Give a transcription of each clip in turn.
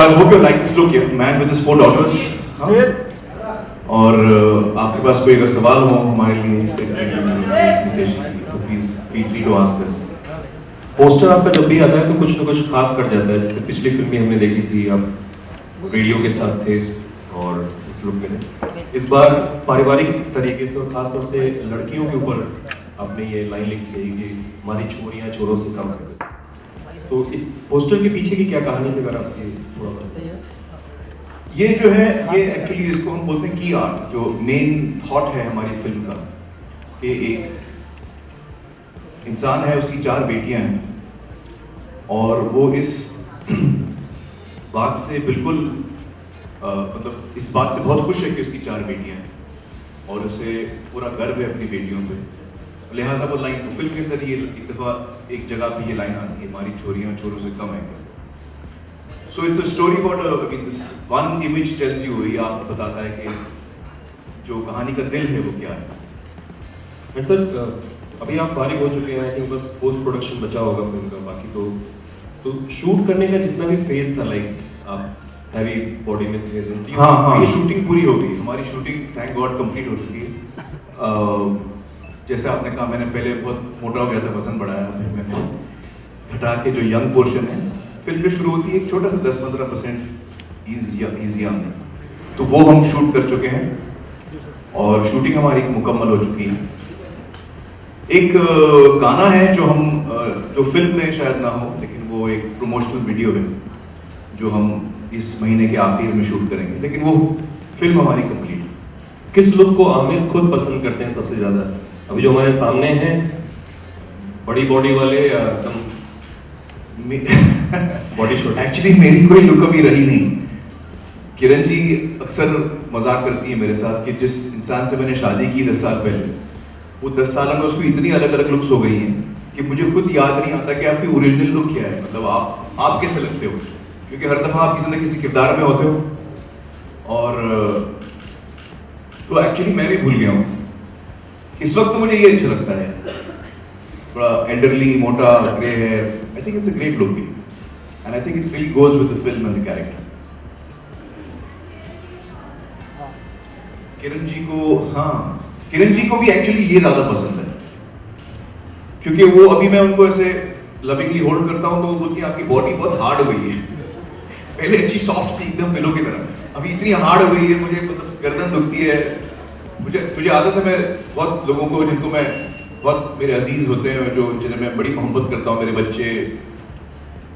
I hope you like this look here, man with his 4 daughters. और आपके पास कोई अगर सवाल हो हमारे लिए इससे नितेश तो please feel free to ask us. Poster आपका जब भी आता है तो कुछ ना कुछ खास कर जाता है. जैसे पिछली फिल्म में हमने देखी थी, आप रेडियो के साथ थे और इस लुक में इस बार पारिवारिक तरीके से और खासतौर से लड़कियों के ऊपर आपने ये लाइन लिखी है कि हमारी छोरियां छोरों से कम है. तो इस पोस्टर के पीछे की क्या कहानी थी, अगर आप ये थोड़ा बताइए. ये जो है ये एक्चुअली इसको हम बोलते हैं की आर्ट. जो मेन थॉट है हमारी फिल्म का कि एक इंसान है, उसकी 4 बेटियां हैं और वो इस बात से बिल्कुल मतलब इस बात से बहुत खुश है कि उसकी 4 बेटियां हैं और उसे पूरा गर्व है अपनी बेटियों पे. लिहाजा वो लाइन फिल्म के अंदर ये एक दफ़ा एक जगह पे ये लाइन आती है, हमारी छोरियां छोरों से कम है. So it's a story about I mean this one image tells you, ये आप बताता है कि जो कहानी का दिल है वो क्या है. एंड सर अभी आप फारिग हो चुके हैं, आई थिंक बस पोस्ट प्रोडक्शन बचा होगा फिल्म का. बाकी तो शूट करने का जितना भी फेज था, लाइक आप हैवी बॉडी में थे. हाँ ये शूटिंग पूरी हो गई. हमारी शूटिंग थैंक गॉड कंप्लीट हो चुकी है. जैसे आपने कहा मैंने पहले बहुत मोटा हो गया था, वजन बढ़ाया, फिर मैंने घटा के जो यंग पोर्शन है फिल्म में शुरू होती है एक छोटा सा 10-15% इज यंग, तो वो हम शूट कर चुके हैं और शूटिंग हमारी मुकम्मल हो चुकी है. एक गाना है जो फिल्म में शायद ना हो, लेकिन वो एक प्रमोशनल वीडियो है जो हम इस महीने के आखिर में शूट करेंगे, लेकिन वो फिल्म हमारी कंप्लीट है. किस लुक को आमिर खुद पसंद करते हैं सबसे ज्यादा? अभी जो हमारे सामने हैं, बड़ी बॉडी वाले या एकदम बॉडी शॉट? एक्चुअली मेरी कोई लुक अभी रही नहीं. किरण जी अक्सर मजाक करती है मेरे साथ कि जिस इंसान से मैंने शादी की 10 साल पहले, वो 10 सालों में उसको इतनी अलग अलग लुक्स हो गई हैं कि मुझे खुद याद नहीं आता कि आपकी ओरिजिनल लुक क्या है. मतलब आप कैसे लगते हो, क्योंकि हर दफ़ा आप किसी न किसी किरदार में होते हो. और तो एक्चुअली मैं भी भूल गया हूँ. इस वक्त तो मुझे ये अच्छा लगता है, थोड़ा एल्डरली, मोटा, grey hair. I think it's a great look, and I think it really goes with the film and the character. Kiran ji को भी एक्चुअली ये ज्यादा पसंद है, क्योंकि वो अभी मैं उनको ऐसे लविंगली होल्ड करता हूँ तो वो बोलती है आपकी बॉडी बहुत हार्ड हो गई है. पहले अच्छी सॉफ्ट थी एकदम पिलो की तरह, अभी इतनी हार्ड हो गई है मुझे मतलब गर्दन दुखती है. मुझे आदत है, मैं बहुत लोगों को जिनको मैं बहुत मेरे अजीज होते हैं, जो जिन्हें मैं बड़ी मोहब्बत करता हूँ, मेरे बच्चे,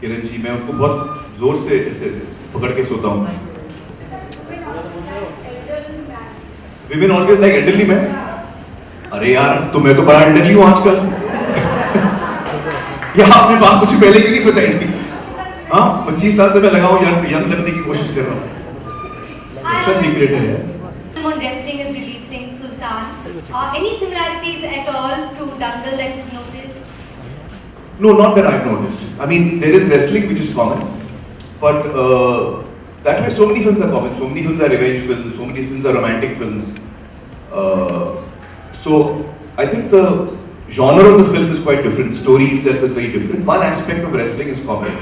किरण जी, मैं उनको बहुत जोर से ऐसे पकड़ के सोता हूँ. Women always like elderly men. अरे यार तो मैं तो बड़ा एल्डरली हूँ आजकल. ये आपने बात कुछ पहले क्यों नहीं बताई थी? हाँ 25 साल से मैं लगा हूँ यंग लगने की कोशिश कर रहा हूँ. अच्छा सीक्रेट है यार. Wrestling is releasing Sultan. Any similarities at all to Dangal that you've noticed? No, not that I've noticed. I mean, there is wrestling which is common, but that way so many films are common. So many films are revenge films. So many films are romantic films. So I think the genre of the film is quite different. The story itself is very different. One aspect of wrestling is common.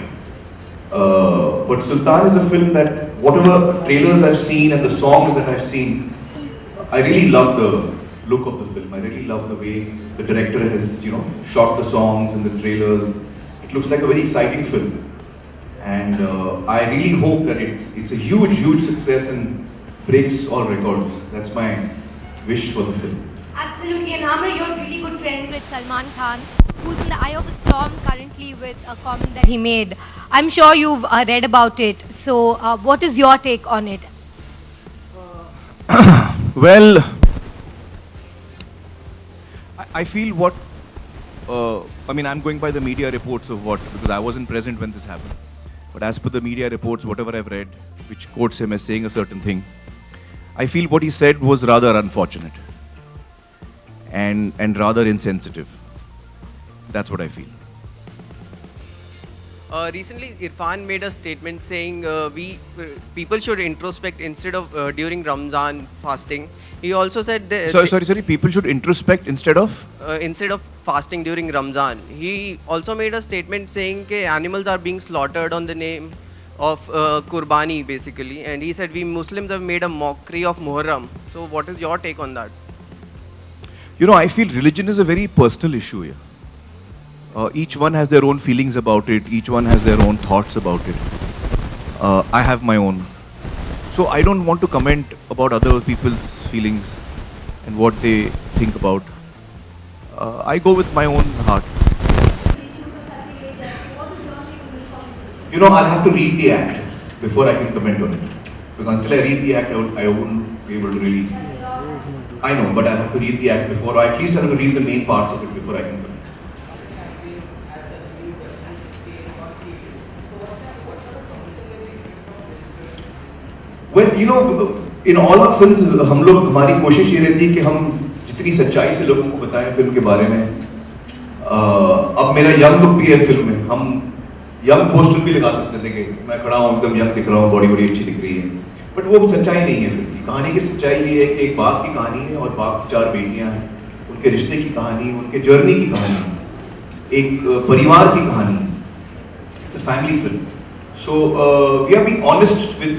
But Sultan is a film that whatever trailers I've seen and the songs that I've seen, I really love the look of the film. I really love the way the director has, shot the songs and the trailers. It looks like a very exciting film, and I really hope that it's a huge success and breaks all records. That's my wish for the film. Absolutely, and Amir, you're really good friends with Salman Khan, who's in the eye of the storm currently with a comment that he made. I'm sure you've read about it. So, what is your take on it? Well, I feel what, I mean, I'm going by the media reports of what, because I wasn't present when this happened. But as per the media reports, whatever I've read, which quotes him as saying a certain thing, I feel what he said was rather unfortunate and rather insensitive. That's what I feel. Recently, Irfan made a statement saying people should introspect instead of during Ramzan fasting. He also said Sorry. People should introspect instead of fasting during Ramzan. He also made a statement saying that animals are being slaughtered on the name of Qurbani basically, and he said we Muslims have made a mockery of Muharram. So what is your take on that? You know, I feel religion is a very personal issue here. Each one has their own feelings about it. Each one has their own thoughts about it. I have my own. So I don't want to comment about other people's feelings and what they think about. I go with my own heart. You know, I'll have to read the act before I can comment on it. Because until I read the act, I won't be able to really. I know, but I'll have to read the act before, or at least I'll have to read the main parts of it before I can comment. Well, you know, in all our films, हमारी कोशिश ये रहती है कि हम जितनी सच्चाई से लोगों को बताएं फिल्म के बारे में. अब मेरा यंग लुक भी है फिल्म में. हम यंग पोस्टर भी लगा सकते थे कि मैं खड़ा हूँ एकदम यंग दिख रहा हूँ, बॉडी बड़ी अच्छी दिख रही है. बट वो सच्चाई नहीं है फिल्म की. कहानी की सच्चाई ये है कि एक बाप की कहानी है और बाप की 4 बेटियां हैं. उनके रिश्ते की कहानी, उनके जर्नी की कहानी, एक परिवार की कहानी. It's a family film. So we are being honest with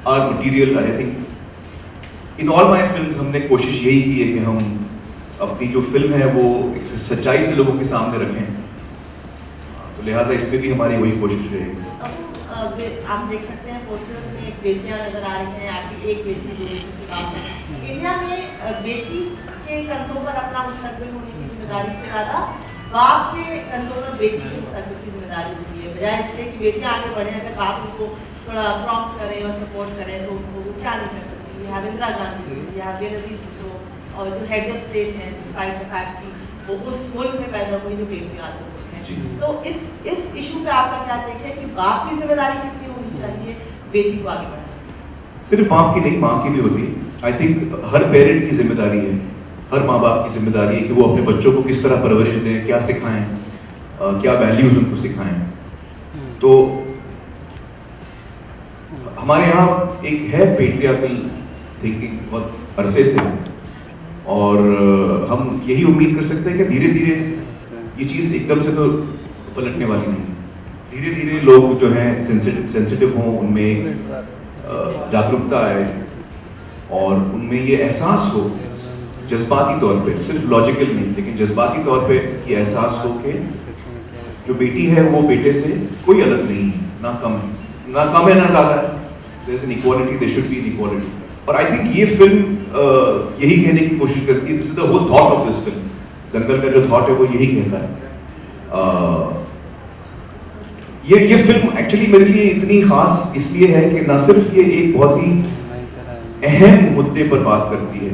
our material. I think in all my films हमने कोशिश यही की है कि हम अपनी जो फिल्म है वो एक सच्चाई से लोगों के सामने रखें. तो लिहाजा इसमें भी हमारी वही कोशिश रहेगी. आप देख सकते हैं पोस्टर्स में बेटियां नजर आ रही हैं. आपकी एक बेटी, 2 बेटी की बात है. इंडिया में बेटी के कंधों पर अपना मुस्तकबिल होने की जिम्मेदारी से ज़्यादा बाप के कंधों पर बेटी के मुस्तकबिल की जिम्मेदारी होती है. बजाय इसलिए कि बेटियां आगे बढ़े, अगर बाप उनको थोड़ा प्रॉम्प्ट करें और सपोर्ट करें तो वो क्या नहीं कर सकती. यहाँ इंदिरा गांधी या बेनज़ीर भुट्टो और जो हेड ऑफ स्टेट हैं, डिस्पाइट द फैक्ट कि वो उस मुल्क में पैदा हुई जो पेट्रियार्कल मुल्क है. तो इस इशू पे आपका क्या टेक है कि बाप की जिम्मेदारी कितनी होनी चाहिए बेटी को आगे बढ़ाने? सिर्फ बाप की नहीं, माँ की भी होती है. आई थिंक हर पेरेंट की जिम्मेदारी है, हर माँ बाप की जिम्मेदारी है कि वो अपने बच्चों को किस तरह परवरिश दें, क्या सिखाएं, क्या वैल्यूज उनको सिखाएं. तो हमारे यहाँ एक है पेट्रियार्कल थिंकिंग बहुत अरसे से है, और हम यही उम्मीद कर सकते हैं कि धीरे धीरे ये चीज़ एकदम से तो पलटने वाली नहीं. धीरे धीरे लोग जो हैं सेंसिटिव हों, उनमें एक जागरूकता आए और उनमें ये एहसास हो जज्बाती तौर पे, सिर्फ लॉजिकल नहीं लेकिन जज्बाती तौर पे ये एहसास हो कि जो बेटी है वो बेटे से कोई अलग नहीं है, ना कम है ना ज़्यादा है. There is an equality, there should be an equality. और आई थिंक ये फिल्म यही कहने की कोशिश करती है. This is the whole thought of this film. Dangal का जो थॉट है वो यही कहता है. ये फिल्म एक्चुअली मेरे लिए इतनी खास इसलिए है कि ना सिर्फ ये एक बहुत ही अहम मुद्दे पर बात करती है,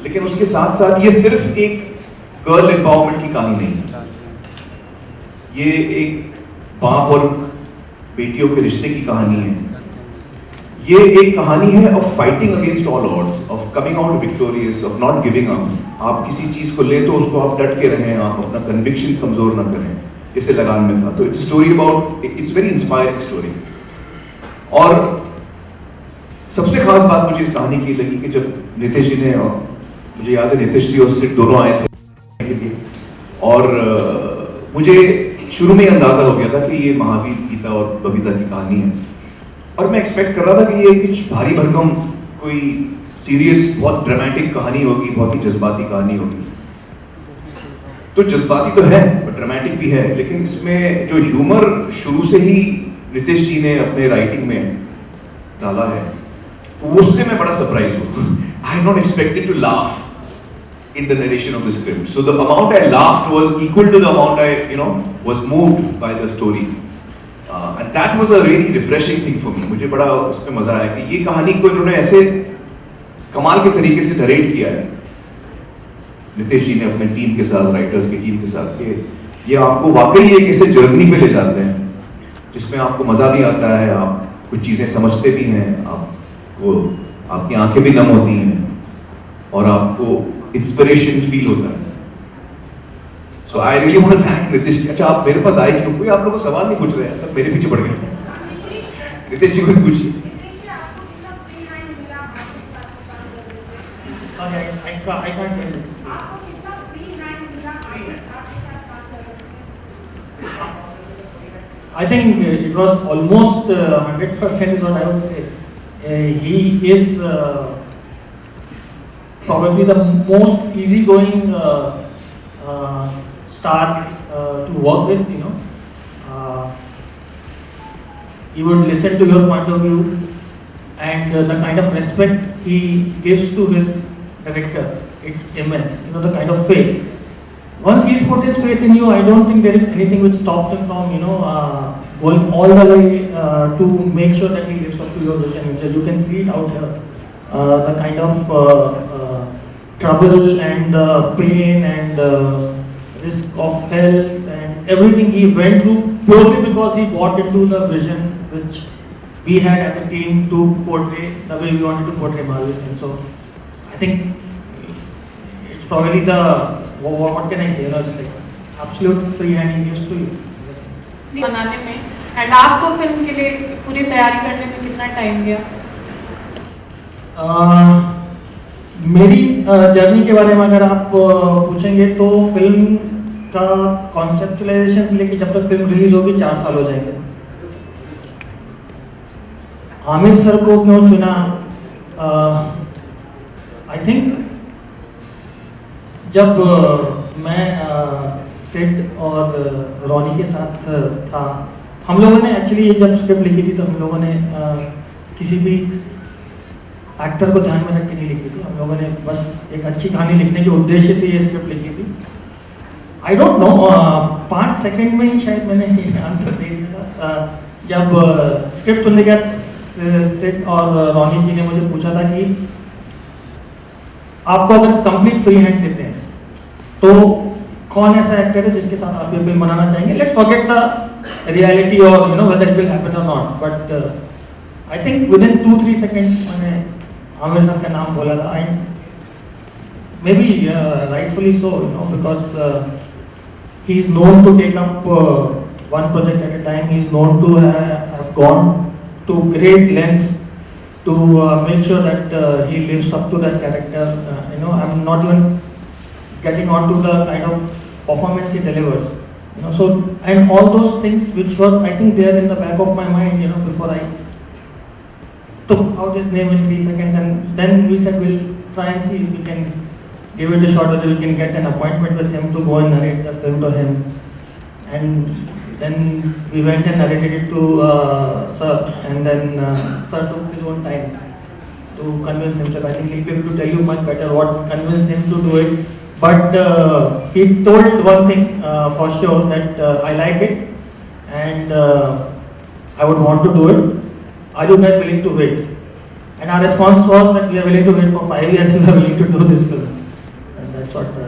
लेकिन उसके साथ साथ ये सिर्फ एक गर्ल एम्पावरमेंट की कहानी नहीं है. ये एक बाप और बेटियों के रिश्ते की कहानी है. ये एक कहानी है of fighting against all odds, of coming out victorious, of not giving up. आप किसी चीज को ले तो उसको आप डट के रहें, आप अपना कन्विक्शन कमजोर ना करें. जैसे लगान में था. तो it's story about, it's very inspiring story. और सबसे खास बात मुझे इस कहानी की लगी कि जब नितिश जी ने, और मुझे याद है नितिश जी और सिड दोनों आए थे के लिए, और मुझे शुरू में अंदाजा हो गया था कि ये महावीर, गीता और बबीता की कहानी है. और मैं एक्सपेक्ट कर रहा था कि ये कुछ भारी भरकम कोई सीरियस बहुत ड्रामेटिक कहानी होगी, बहुत ही जज्बाती कहानी होगी. तो जज्बाती तो है बट ड्रामेटिक भी है, लेकिन इसमें जो ह्यूमर शुरू से ही नितिश जी ने अपने राइटिंग में डाला है, तो उससे मैं बड़ा सरप्राइज हूँ. I had not expected to laugh in the narration of the script. So the amount I laughed was equal to the amount I, was moved by the story. And that was a really refreshing thing for me. मुझे बड़ा उसमें मजा आया कि ये कहानी को इन्होंने ऐसे कमाल के तरीके से नरेट किया है नितिश जी ने अपने टीम के साथ, राइटर्स की टीम के साथ, कि ये आपको वाकई एक ऐसे जर्नी पे ले जाते हैं जिसमें आपको मजा भी आता है, आप कुछ चीजें समझते भी हैं, आपको आपकी आंखें भी नम होती हैं और आपको इंस्पिरेशन फील होता है. So I really want to thank Nitish. अच्छा, आप मेरे पास आए क्यों? कोई आप लोगों को सवाल नहीं पूछ रहे हैं, सब मेरे पीछे पड़ गए. नितिश जी को पूछिए. I think it was almost 100% is what I would say. He is probably the most easygoing star to work with, you know. He would listen to your point of view, and the kind of respect he gives to his director, it's immense. You know, the kind of faith. Once he's put his faith in you, I don't think there is anything which stops him from, you know, going all the way to make sure that he lives up to your vision. You can see it out here. The kind of trouble and pain and risk of health and everything he went through purely because he bought into the vision which we had as a team to portray the way we wanted to portray Mahavir Singh. So I think it's probably the, what can I say, you know, it's like absolute free hand he gives to you. बनाने में and आपको film के लिए पूरी तैयारी करने में कितना टाइम गया? मेरी जर्नी के बारे में अगर आप पूछेंगे तो फिल्म का कॉन्सेप्चुलाइजेशन से लेकर जब तक फिल्म रिलीज होगी 4 साल हो जाएंगे। आमिर सर को क्यों चुना? आई थिंक जब मैं सिड और रॉनी के साथ था, हम लोगों ने एक्चुअली जब स्क्रिप्ट लिखी थी तो हम लोगों ने किसी भी एक्टर को ध्यान में रख के नहीं लिखी थी। हम लोगों ने बस एक अच्छी कहानी लिखने के उद्देश्य से ये स्क्रिप्ट लिखी थी। आई डोंट नो 5 सेकंड में ही शायद मैंने ये आंसर दे दिया था। जब स्क्रिप्ट सुनने के बाद सिड और रॉनी जी ने मुझे पूछा था कि आपको अगर कंप्लीट फ्री हैंड देते हैं तो कौन ऐसा एक्टर है जिसके साथ आप ये फिल्म बनाना चाहेंगे? लेट्स फॉरगेट द रियलिटी और you know whether it will happen और not, but I think within 2-3 seconds मैंने आमिर सर का नाम बोला था। And maybe rightfully so, you know, because he is known to take up one project at a time. He is known to have gone to great lengths to make sure that he lives up to that character. You know, I'm not even getting on to the kind of performance he delivers. You know, so and all those things which were, I think, there in the back of my mind, you know, before I took out his name in 3 seconds, and then we said we'll try and see if we can give it a shot, whether we can get an appointment with him to go and narrate the film to him. And then we went and narrated it to Sir, and then Sir took his own time to convince himself. I think he'll be able to tell you much better what convinced him to do it. But he told one thing for sure, that I like it and I would want to do it. Are you guys willing to wait? And our response was that we are willing to wait for 5 years. We are willing to do this film. And that's what.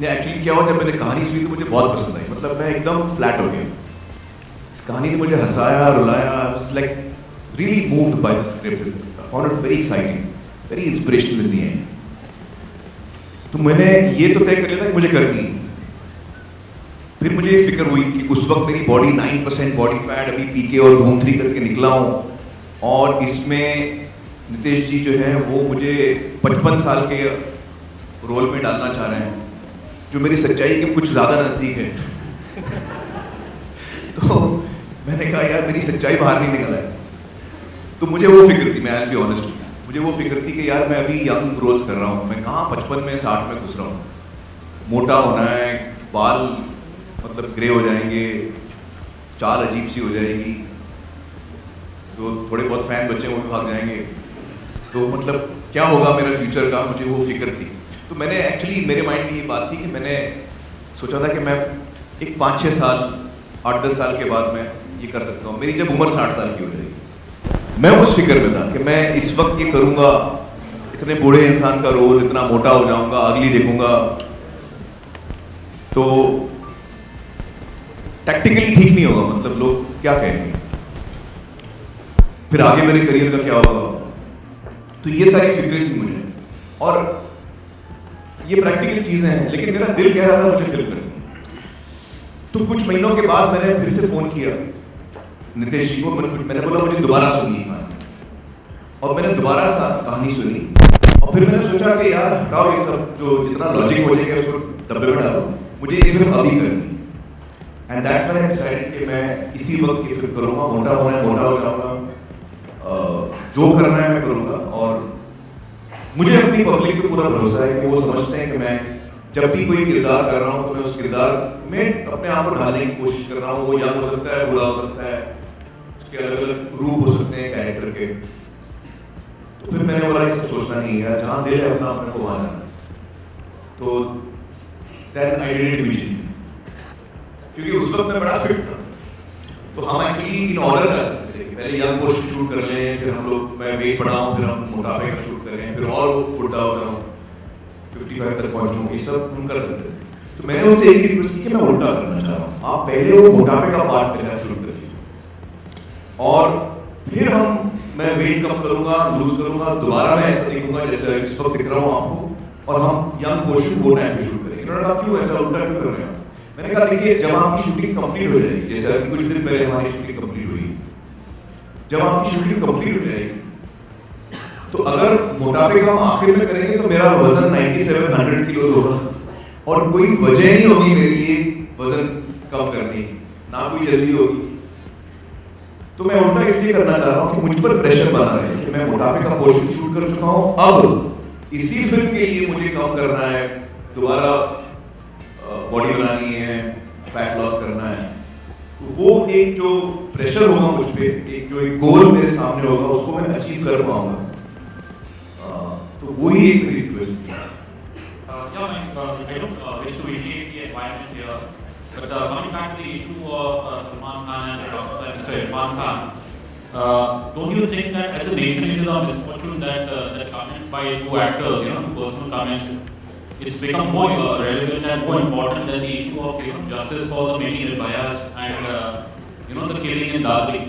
नहीं, actually क्या हुआ, जब मैंने कहानी सुनी तो मुझे बहुत पसंद आई। मतलब मैं एकदम फ्लैट हो गया। इस कहानी ने मुझे हंसाया, रुलाया। I was like really moved by the script. I found it very exciting, very inspirational in the end. तो मैंने ये तो तय कर लिया था कि मुझे करनी है। फिर मुझे ये फिक्र हुई कि उस वक्त मेरी बॉडी 9% बॉडी फैट, अभी पीके और धूम 3 करके निकला हूँ, और इसमें नितेश जी जो है वो मुझे 55 साल के रोल में डालना चाह रहे हैं, जो मेरी सच्चाई के कुछ ज़्यादा नज़दीक है। तो मैंने कहा यार मेरी सच्चाई बाहर नहीं निकला है। तो मुझे वो फिक्र थी, मैं बी ऑनेस्ट, मुझे वो फिक्र थी कि यार मैं अभी यंग रोल्स कर रहा हूँ, मैं कहाँ 55 में 60 में घुस रहा हूँ। मोटा होना है, बाल मतलब ग्रे हो जाएंगे, चाल अजीब सी हो जाएगी, जो थोड़े बहुत फैन बच्चे वो भाग जाएंगे, तो मतलब क्या होगा मेरा फ्यूचर का, मुझे वो फिक्र थी। तो मैंने एक्चुअली, मेरे माइंड में ये बात थी कि मैंने सोचा था कि मैं एक 5-6 साल 8-10 साल के बाद मैं ये कर सकता हूँ, मेरी जब उम्र 60 साल की हो जाएगी। मैं उस फिक्र में था कि मैं इस वक्त ये करूँगा, इतने बूढ़े इंसान का रोल, इतना मोटा हो जाऊँगा, अगली देखूँगा, तो टैक्टिकली ठीक नहीं होगा, मतलब लोग क्या कहेंगे, फिर आगे मेरे करियर का क्या होगा। तो ये सारी फिक्रें थी मुझे, और ये प्रैक्टिकल चीजें हैं, लेकिन मेरा दिल कह रहा था मुझे फिल्म करनी। तो कुछ महीनों के बाद मैंने फिर से फोन किया नितेश जी को, मैंने बोला मुझे दोबारा सुननी है, और मैंने दोबारा कहानी सुनी, और फिर मैंने सोचा कि यार हटाओ ये सब, जो जितना लॉजिक हो जाएगा उसको डब्बे में डालो, मुझे ये फिल्म अभी करनी। And that's why I decided कि मैं इसी वक्त ये फिल्म करूँगा, मोटा होना है मोटा हो जाऊँगा, जो करना है मैं करूँगा। और मुझे अपनी पब्लिक पे पूरा भरोसा है कि वो समझते हैं कि मैं जब भी कोई किरदार कर रहा हूँ तो मैं उस किरदार में अपने आप को ढालने की कोशिश कर रहा हूँ। वो यंग हो सकता है, बूढ़ा हो सकता है, उसके अलग अलग रूप हो सकते हैं कैरेक्टर के। तो फिर मैंने बोला इससे सोचना नहीं है, जहाँ दिल है अपना अपने को वहाँ जाना। तो then I did it immediately, क्योंकि उस वक्त मैं बड़ा फिट था। तो हम एक्चुअली इन ऑर्डर कर सकते थे कि पहले यंग पोर्शन शूट कर लें, फिर हम लोग मैं वेट बढ़ाऊँ, फिर हम मोटापे का शूट करें, फिर और बुढ़ा हो जाऊँ, 55 तक पहुँचूँ, ये सब हम कर सकते थे। तो मैंने उनसे एक ही रिक्वेस्ट की कि मैं उल्टा करना चाह रहा हूँ, आप पहले वो मोटापे का पार्ट पहले शूट कर लीजिए और फिर मैं वेट कम करूंगा, लूज करूंगा, दोबारा मैं ऐसा दिखूंगा जैसे इस वक्त दिख रहा हूँ आपको, और हम यंग पोर्शन वो टाइम पे शूट करेंगे। इन्होंने कहा क्यों ऐसा उल्टा क्यों कर रहे हैं? मैंने कहा देखिए, जब आपकी शूटिंग कंप्लीट हो जाएगी, जैसे अभी कुछ दिन पहले हमारी शूटिंग कंप्लीट हुई, जब आपकी शूटिंग कंप्लीट हो जाएगी तो अगर मोटापे का हम आखिर में करेंगे तो मेरा वजन 9700 किलो होगा और कोई वजह नहीं होगी मेरी ये वजन कम करने की, ना कोई जल्दी होगी। तो मैं उल्टा इसलिए करना चाह रहा हूँ कि मुझ पर प्रेशर बना रहे कि मैं मोटापे का पोर्शन शूट कर चुका हूँ, अब इसी फिल्म के लिए मुझे कम करना है, दोबारा बॉडी बनानी है, फैट लॉस करना है। तो वो एक जो प्रेशर होगा मुझ पे, एक जो एक गोल मेरे सामने होगा, उसको मैं अचीव कर पाऊंगा। तो वही एक मेरी रिक्वेस्ट थी। I don't wish to initiate the environment here, but coming back to the issue of Salman Khan and Mr. Irfan Khan, don't you think that as a nation it is our misfortune that that comment by two actors, personal comments, it's become more relevant and more important than the issue of justice for the many Nirbhayas and the killing in Dadri?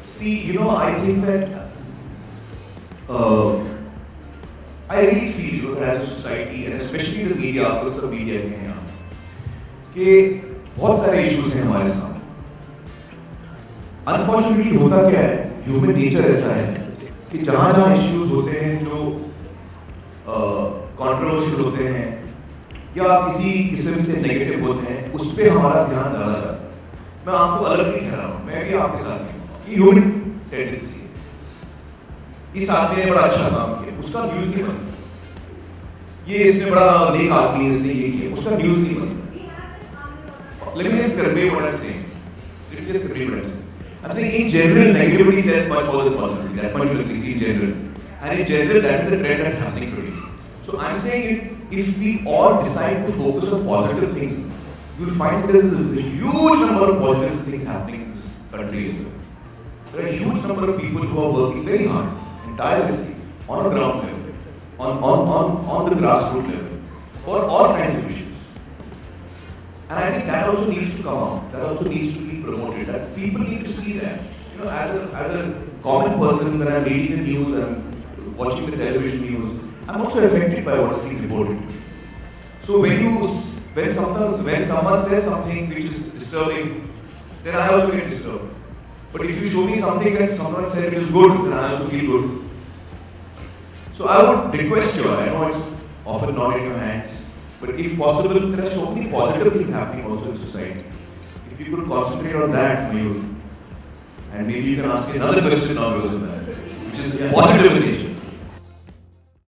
See, I think that I really feel as a society and especially the media, आप लोग सब media के हैं यहाँ, कि बहुत सारे issues हैं हमारे सामने। अनफॉर्चुनेटली होता क्या है, ह्यूमन नेचर ऐसा है कि जहाँ जहाँ इश्यूज होते हैं जो कंट्रोवर्शियल होते हैं या किसी किस्म से नेगेटिव होते हैं, उस पर हमारा ध्यान ज़्यादा जाता है। मैं आपको अलग नहीं कह रहा हूँ, मैं भी आपके साथ नहीं हूँ, ये ह्यूमन टेंडेंसी है। इस आदमी ने बड़ा अच्छा काम किया, उसका न्यूज नहीं बनता। ये इसने बड़ा नेक आदमी, इसने ये किया, उसका न्यूज नहीं बनता। Let me just convey what I'm saying. Let me just convey what I'm saying. I'm saying in general, negativity sells much more than positivity. That much will agree in general. And in general, that is the trend that's happening today. So I'm saying if we all decide to focus on positive things, you'll find there's a huge number of positive things happening in this country as well. There are a huge number of people who are working very hard, tirelessly, on a ground level, on the grassroots level, for all kinds of issues. And I think that also needs to come out. That also needs to be promoted. That people need to see that. As a common person, when I'm reading the news and watching the television news, I'm also affected by what's being reported. So when someone says something which is disturbing, then I also get disturbed. But if you show me something that someone said which is good, then I also feel good. So I would request you, I know it's often not in your hands, but if possible, there are so many positive things happening also in society. If you could concentrate on that, Mayur, and maybe you can ask me another question now, which is positive in nature.